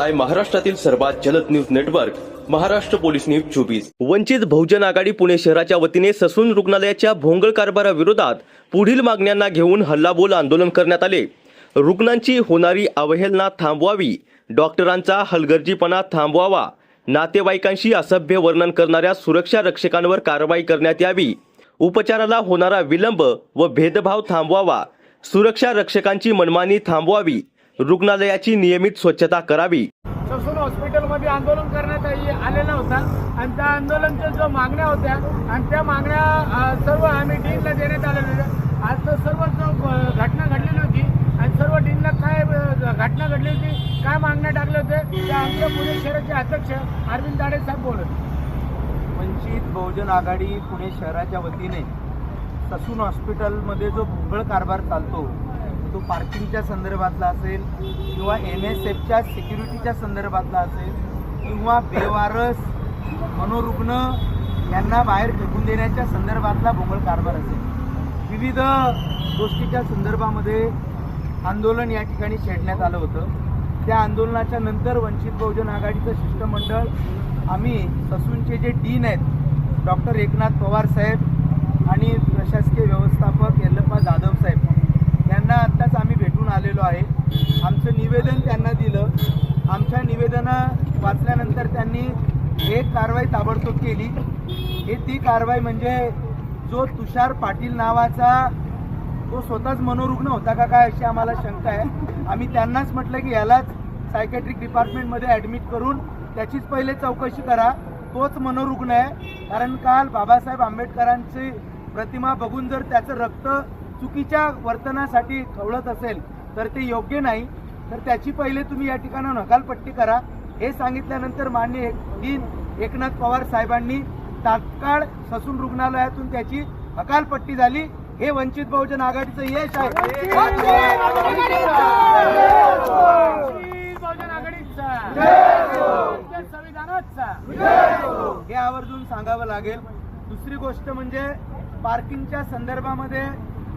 पाहताय महाराष्ट्रातील सर्वात जलद news network Maharashtra police news 24। Vanchit Bahujan आघाडी पुणे शहराच्या वतीने ससून रुग्णालयाच्या भोंगळ कारभाराविरोधात पुढील मागण्यांना घेऊन हल्लाबोल आंदोलन करण्यात आले। रुग्णांची होणारी अवहेलना थांबवावी, डॉक्टरांचा हलगर्जीपणा थांबवावा, नातेवाईकांशी असभ्य वर्णन करणाऱ्या सुरक्षा रक्षकांवर कारवाई करण्यात यावी, उपचाराला होणारा विलंब व भेदभाव थांबवावा, सुरक्षा रक्षकांची मनमानी थांबवावी, रुग्णालयाची नियमित स्वच्छता करावी। ससून हॉस्पिटलमध्ये आंदोलन करण्यात आलेला होता आणि त्या आंदोलनाच्या जो मागण्या होत्या आणि त्या मागण्या सर्व आम्ही डीनला देण्यात आलेल्या। आज तर सर्व जो घटना घडलेली होती आणि सर्व डीनला काय घटना घडली होती, काय मागण्या टाकल्या होत्या, त्या आमच्या पुणे शहराचे अध्यक्ष अरविंद दाडे साहेब बोलत। वंचित बहुजन आघाडी पुणे शहराच्या वतीने ससून हॉस्पिटलमध्ये जो भोंगळ कारभार चालतो, तो पार्किंगच्या संदर्भातला असेल किंवा MSFच्या सिक्युरिटीच्या संदर्भातला असेल किंवा बेवारस मनोरुग्ण यांना बाहेर फेकून देण्याच्या संदर्भातला भोंगळ कारभार असेल, विविध गोष्टीच्या संदर्भामध्ये आंदोलन या ठिकाणी छेडण्यात आलं होतं। त्या आंदोलनाच्या नंतर वंचित बहुजन आघाडीचं शिष्टमंडळ आम्ही ससूनचे जे डीन आहेत डॉक्टर एकनाथ पवार साहेब आणि प्रशासकीय व्यवस्थापक यल्लप्पा जाधव साहेब यांना आत्ताच आम्ही भेटून आलेलो आहे। आमचं निवेदन त्यांना दिलं। आमच्या निवेदनं वाचल्यानंतर त्यांनी एक कारवाई ताबडतोब केली। हे ती कारवाई म्हणजे जो तुषार पाटील नावाचा तो स्वतःच मनोरुग्ण होता का काय अशी आम्हाला शंका आहे। आम्ही त्यांनाच म्हटलं की यालाच सायकॅट्रिक डिपार्टमेंटमध्ये ॲडमिट करून त्याचीच पहिले चौकशी करा, तोच मनोरुग्ण आहे। कारण काल बाबासाहेब आंबेडकरांची प्रतिमा बघून जर त्याचं रक्त चुकीच्या वर्तनासाठी खवळत असेल तर ते योग्य नाही, तर त्याची पहिले तुम्ही या ठिकाणी हकालपट्टी करा। हे सांगितल्यानंतर माननीय डीन एकनाथ पवार साहेबांनी तात्काळ ससून रुग्णालयातून त्याची हकालपट्टी झाली। हे वंचित बहुजन आघाडीचं यश आहे। हे आवर्जून सांगावं लागेल। दुसरी गोष्ट म्हणजे पार्किंगच्या संदर्भामध्ये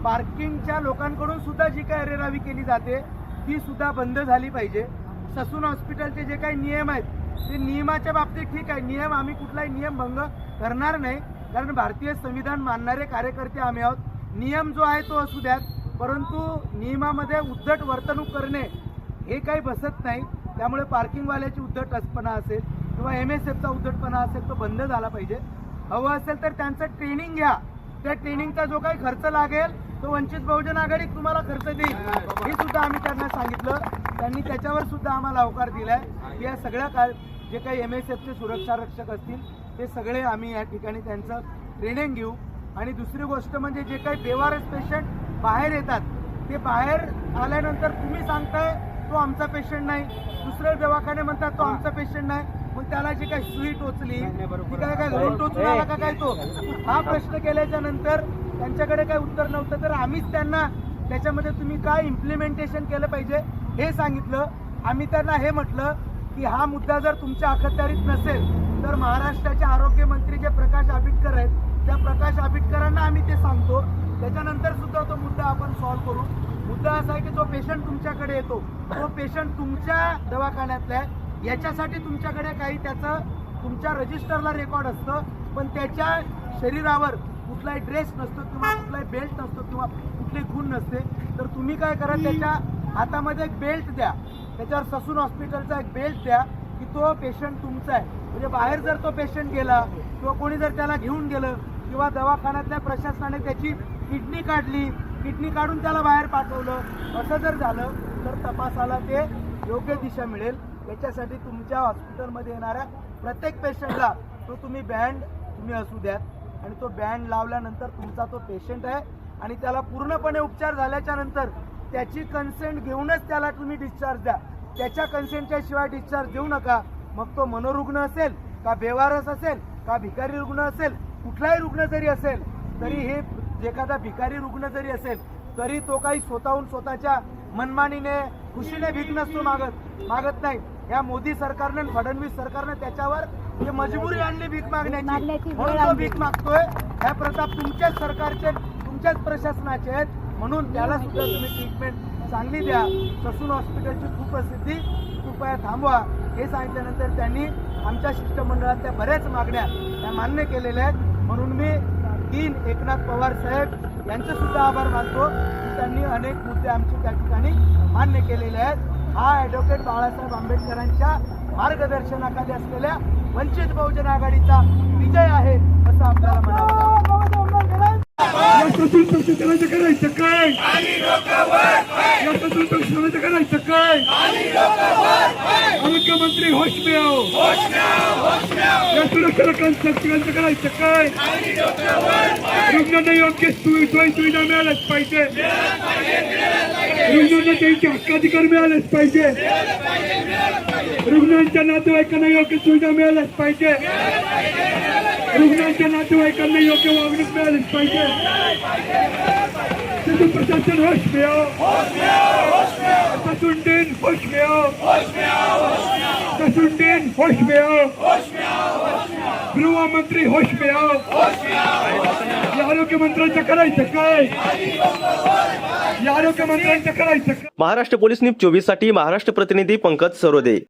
पार्किंगच्या लोकांकडून सुद्धा जी काही अरेरावी केली जाते ती सुद्धा बंद झाली पाहिजे। ससून हॉस्पिटलचे जे काही नियम आहेत ते नियमाच्या बाबतीत ठीक आहे, नियम आम्ही कुठलाही नियम भंग करणार नाही, कारण भारतीय संविधान मानणारे कार्यकर्ते आम्ही आहोत। नियम जो आहे तो असू द्यात, परंतु नियमामध्ये उद्धट वर्तणूक करणे हे काही बसत नाही। त्यामुळे पार्किंगवाल्याची उद्धटपणा असेल किंवा MSFचा उद्धटपणा असेल तो बंद झाला पाहिजे। हवं असेल तर त्यांचं ट्रेनिंग घ्या, त्या ट्रेनिंगचा जो काही खर्च लागेल तो वंचित बहुजन आघाडी तुम्हाला खर्च देईल, हे सुद्धा आम्ही त्यांना सांगितलं। त्यांनी त्याच्यावर सुद्धा आम्हाला अवकार दिलाय की या सगळ्या जे काही MSFचे सुरक्षा रक्षक असतील ते सगळे आम्ही या ठिकाणी त्यांचं ट्रेनिंग घेऊ। आणि दुसरी गोष्ट म्हणजे जे काही बेवारस पेशंट बाहेर येतात ते बाहेर आल्यानंतर तुम्ही सांगताय तो आमचा पेशंट नाही, दुसरे दवाखाने म्हणतात तो आमचा पेशंट नाही, मग त्याला जी काही सुई टोचली ती काय घरून टोचून आला का काय तो, हा प्रश्न केल्याच्या नंतर त्यांच्याकडे काही उत्तर नव्हतं, तर आम्हीच त्यांना त्याच्यामध्ये तुम्ही काय इम्प्लिमेंटेशन केलं पाहिजे हे सांगितलं। आम्ही त्यांना हे म्हटलं की हा मुद्दा जर तुमच्या अखत्यारीत नसेल तर महाराष्ट्राचे आरोग्य मंत्री जे प्रकाश आंबेडकर आहेत त्या प्रकाश आंबेडकरांना आम्ही ते सांगतो, त्याच्यानंतर सुद्धा तो मुद्दा आपण सॉल्व्ह करू। मुद्दा असा आहे की जो पेशंट तुमच्याकडे येतो तो पेशंट तुमच्या दवाखान्यातला आहे, याच्यासाठी तुमच्याकडे काही त्याचं तुमच्या रजिस्टरला रेकॉर्ड असतं, पण त्याच्या शरीरावर कुठलाही ड्रेस नसतो किंवा कुठलाही बेल्ट नसतो किंवा कुठली खून नसते, तर तुम्ही काय करा त्याच्या हातामध्ये एक बेल्ट द्या, त्याच्यावर ससून हॉस्पिटलचा एक बेल्ट द्या की तो पेशंट तुमचा आहे। म्हणजे बाहेर जर तो पेशंट गेला किंवा कोणी जर त्याला घेऊन गेलं किंवा दवाखान्यातल्या प्रशासनाने त्याची किडनी काढली, किडनी काढून त्याला बाहेर पाठवलं, असं जर झालं तर तपासाला ते योग्य दिशा मिळेल। याच्यासाठी तुमच्या हॉस्पिटलमध्ये येणाऱ्या प्रत्येक पेशंटला तो तुम्ही बँड तुम्ही असू द्यात आणि तो बँड लावल्यानंतर तुमचा तो पेशंट आहे आणि त्याला पूर्णपणे उपचार झाल्याच्या नंतर त्याची कन्सेंट घेऊनच त्याला तुम्ही डिस्चार्ज द्या। त्याच्या कन्सेंटच्या शिवाय डिस्चार्ज देऊ नका। मग तो मनोरुग्ण असेल का बेवारस असेल का भिकारी रुग्ण असेल, कुठलाही रुग्ण जरी असेल तरी हे एखादा भिकारी रुग्ण जरी असेल तरी तो काही स्वतःहून स्वतःच्या मनमानीने खुशीने भीक नसतो मागत नाही। या मोदी सरकारने फडणवीस सरकारने त्याच्यावर हे मजबुरी आणली भीक मागण्याची, म्हणून तो भीक मागतोय। ह्या प्रताप तुमच्याच सरकारचे तुमच्याच प्रशासनाचे आहेत, म्हणून त्याला सुद्धा तुम्ही ट्रीटमेंट चांगली द्या। ससून हॉस्पिटलची खूप प्रसिद्धी कृपया थांबवा हे सांगितल्यानंतर त्यांनी आमच्या शिष्टमंडळातल्या बऱ्याच मागण्या त्या मान्य केलेल्या आहेत. म्हणून मी डीन एकनाथ पवार साहेब यांचे सुद्धा आभार मानतो की त्यांनी अनेक मुद्दे आमचे त्या ठिकाणी मान्य केलेले आहेत. हा ॲडव्होकेट बाळासाहेब आंबेडकरांच्या मार्गदर्शनाखाली असलेल्या वंचित बहुजन आघाडीचा विजय आहे असं आपल्याला म्हणावं लागेल. करायचं काय या तत्वशास्त्राचं करायचं काय आरोग्यमंत्री होश में आओ या सुरक्षांचं करायचं काय रुग्णांना योग्य सोयी सुविधा मिळाल्याच पाहिजे रुग्णांना त्यांचे हक्काधिकार मिळालेच पाहिजे रुग्णांच्या नातेवाईकांना योग्य सुविधा मिळाल्याच पाहिजे रुग्णांच्या नातेवाईकांना योग्य वागणूक मिळालीच पाहिजे. तिथून प्रशासन होश में आओ ससुंडीन होश में आओ ससुंडीन होश में आओ गृहमंत्री होश में आओ या आरोग्यमंत्र्यांचं करायचं काय या आरोग्यमंत्र्यांचं करायचं काय. महाराष्ट्र पोलीस न्यूज 24 साठी महाराष्ट्र प्रतिनिधी पंकज सरोदे.